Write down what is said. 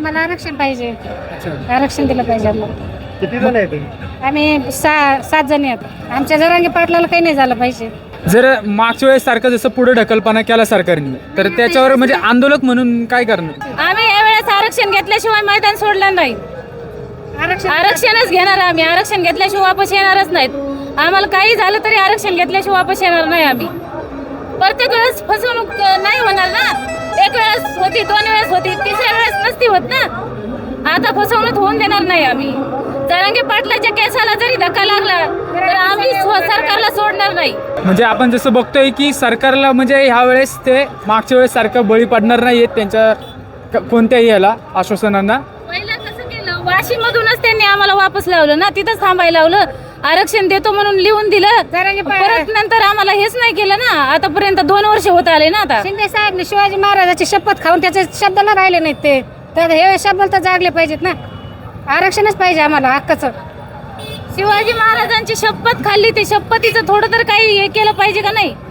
आम्हाला आरक्षण पाहिजे, अच्छा, आरक्षण दिलं पाहिजे आम्हाला. किती जण आहे तुम्ही? आम्ही 7 जणी आहेत. आमच्या जरांगे पाटलाला काही नाही झालं पाहिजे. जर मागच्या वेळेस सारखं जसं पुढे ढकलपणा केला सरकारने, तर त्याच्यावर म्हणजे आंदोलक म्हणून काय करणार? आम्ही यावेळेस आरक्षण घेतल्याशिवाय मैदान सोडलं नाही. आरक्षणच घेणार आम्ही. आरक्षण घेतल्याशिवाय वापस येणारच नाहीत. आम्हाला काही झालं तरी आरक्षण घेतल्याशिवाय वापस येणार नाही आम्ही. प्रत्येक वेळेस फसवणूक नाही होणार ना. एक वेळेस होती, 2 वेळेस होती, 3ऱ्या वेळेस नसती होत ना. आता फसवणूक होऊन देणार नाही आम्ही. जरांगे पाटलाच्या केसाला जरी धक्का लागला तर आम्ही सरकारला सोडणार नाही. म्हणजे आपण जसं बघतोय की सरकारला म्हणजे ह्या वेळेस ते मागच्या वेळेस सारखं बळी पडणार नाहीयेत त्यांच्या कोणत्याही याला आश्वासनांना. पहिला कसं केलं, वाशीमधूनच त्यांनी आम्हाला वापस लावलं ना, तिथंच थांबायला लावलं. आरक्षण देतो म्हणून लिहून दिलं, परत नंतर आम्हाला हेच नाही केलं ना. आतापर्यंत 2 वर्ष होत आले ना. आता शिंदे साहेबने शिवाजी महाराजाची शपथ खाऊन त्याचे शब्दाला राहिले नाहीत ते. तर हे शब्द तर जागले पाहिजेत ना. आरक्षणच पाहिजे आम्हाला हक्काचं. शिवाजी महाराजांची शपथ खाल्ली, ते शपथीचं थोडं तर काही हे केलं पाहिजे का नाही?